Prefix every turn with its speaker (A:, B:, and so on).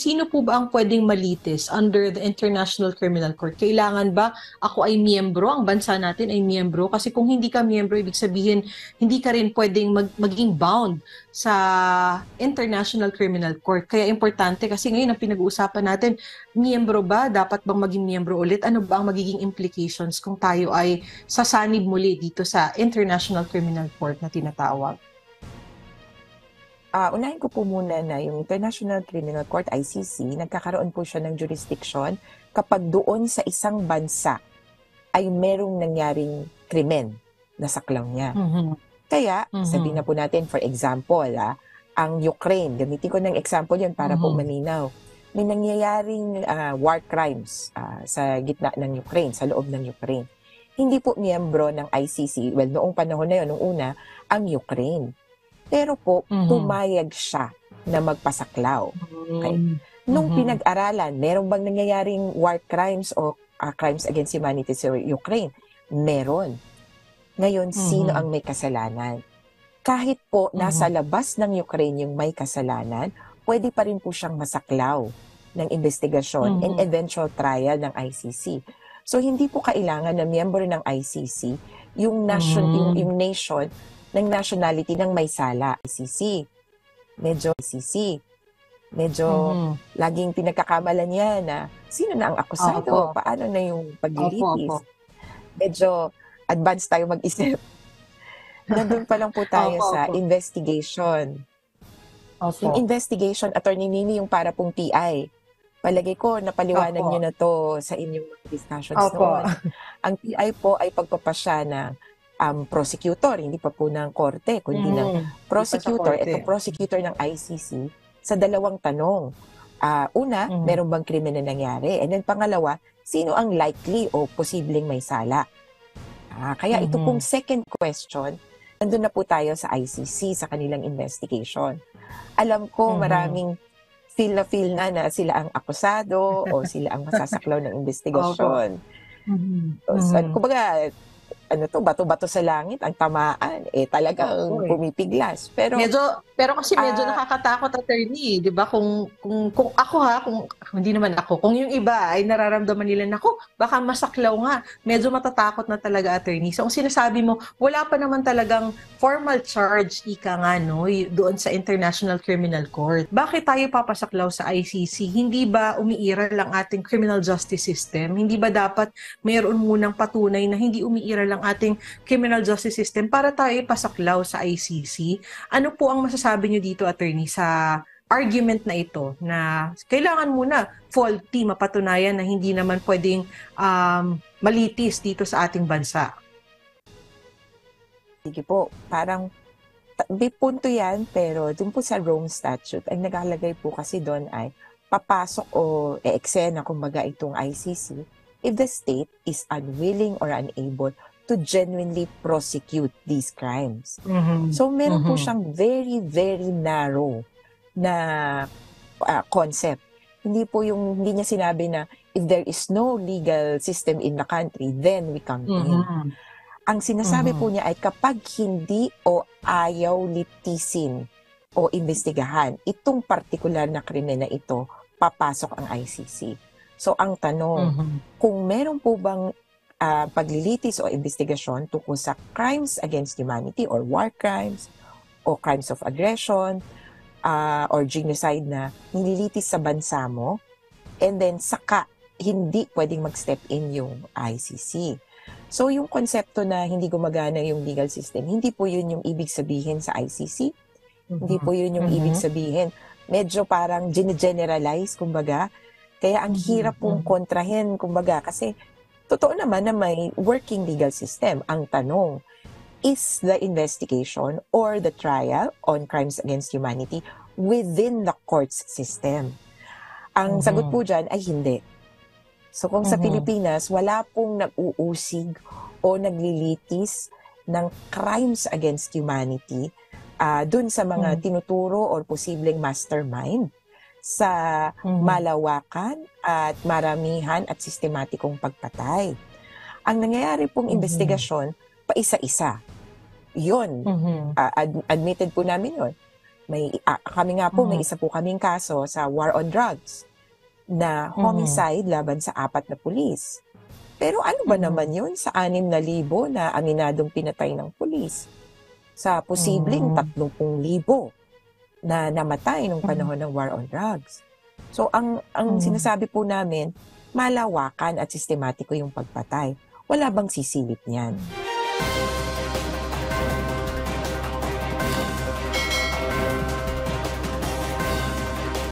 A: sino po ba ang pwedeng malitis under the International Criminal Court? Kailangan ba ako ay miyembro, ang bansa natin ay miyembro? Kasi kung hindi ka miyembro, ibig sabihin, hindi ka rin pwedeng maging bound sa International Criminal Court. Kaya importante kasi ngayon ang pinag-uusapan natin, miyembro ba? Dapat bang maging miyembro ulit? Ano ba ang magiging implications kung tayo ay sasanib muli dito sa International Criminal Court na tinatawag?
B: Unahin ko po muna na yung International Criminal Court, ICC, nagkakaroon po siya ng jurisdiction kapag doon sa isang bansa ay merong nangyaring krimen na saklaw niya. Kaya, sabihin na po natin, for example, ang Ukraine, gamitin ko ng example yun para po malinaw. May nangyayaring war crimes sa gitna ng Ukraine, sa loob ng Ukraine. Hindi po miyembro ng ICC, well, noong panahon na yun, noong una, ang Ukraine. Pero po, pumayag siya na magpasaklaw. Okay? Nung pinag-aralan, meron bang nangyayaring war crimes o crimes against humanity sa Ukraine? Meron. Ngayon, sino ang may kasalanan? Kahit po nasa labas ng Ukraine yung may kasalanan, pwede pa rin po siyang masaklaw ng investigasyon and eventual trial ng ICC. So, hindi po kailangan na miyembro ng ICC yung nation ng nationality ng may sala. ICC. Medyo laging pinagkakamalan niya na sino na ang akusado, paano na yung paglilitis. Medyo advanced tayo mag-isip. Nandun pa lang po tayo sa investigation. Yung investigation, Attorney Nini, yung para pong PI. Palagay ko, napaliwanag niyo na to sa inyong mga discussions noon. Ang PI po ay pagpapasya ng prosecutor, hindi pa po ng korte, kundi ng prosecutor, itong prosecutor ng ICC, sa dalawang tanong. Una, meron bang krimen na nangyari? And then pangalawa, sino ang likely o posibleng may sala? Kaya ito pong second question, nandun na po tayo sa ICC, sa kanilang investigation. Alam ko maraming feel na sila ang akusado o sila ang masasaklaw ng investigasyon. So, kumbaga, bato-bato sa langit, ang tamaan, talagang pumipiglas. Pero
A: kasi medyo nakakatakot, attorney, di ba? Kung ako kung hindi naman ako, kung yung iba ay nararamdaman nila, naku, baka masaklaw nga, medyo matatakot na talaga, attorney. So, ang sinasabi mo, wala pa naman talagang formal charge, ika nga, no, doon sa International Criminal Court. Bakit tayo papasaklaw sa ICC? Hindi ba umiiral ang ating criminal justice system? Hindi ba dapat mayroon munang patunay na hindi umiiral ang ating criminal justice system para tayo pasaklaw sa ICC? Ano po ang masasabi niyo dito, attorney, sa argument na ito na kailangan muna faulty, mapatunayan na hindi naman pwedeng malitis dito sa ating bansa?
B: Sige po, parang may punto yan, pero dun po sa Rome Statute, ang nakalagay po kasi doon ay papasok o eksena, kumbaga, itong ICC if the state is unwilling or unable to genuinely prosecute these crimes. So, meron po siyang very, very narrow na concept. Hindi niya sinabi na if there is no legal system in the country, then we come in. Ang sinasabi po niya ay kapag hindi o ayaw litisin o imbestigahan itong partikular na krimen na ito, papasok ang ICC. So, ang tanong, kung meron po bang paglilitis o investigasyon tungkol sa crimes against humanity or war crimes o crimes of aggression or genocide na nililitis sa bansa mo, and then saka hindi pwedeng mag-step in yung ICC. So, yung konsepto na hindi gumagana yung legal system, hindi po yun yung ibig sabihin sa ICC. Hindi po yun yung ibig sabihin. Medyo parang generalize, kumbaga. Kaya ang hirap pong kontrahin, kumbaga, kasi totoo naman na may working legal system. Ang tanong, is the investigation or the trial on crimes against humanity within the courts system? Ang sagot po dyan ay hindi. So kung sa Pilipinas, wala pong nag-uusig o naglilitis ng crimes against humanity dun sa mga tinuturo or posibleng mastermind sa malawakan at maramihan at sistematikong pagpatay. Ang nangyayari pong investigasyon, paisa-isa. Yun, admitted po namin yun. Kami nga po, may isa po kaming kaso sa war on drugs na homicide laban sa 4 na pulis. Pero ano ba naman yun sa 6,000 na aminadong pinatay ng pulis? Sa posibleng 30,000 na namatay nung panahon ng war on drugs. So ang sinasabi po namin, malawakan at sistematiko yung pagpatay. Wala bang sisilip niyan?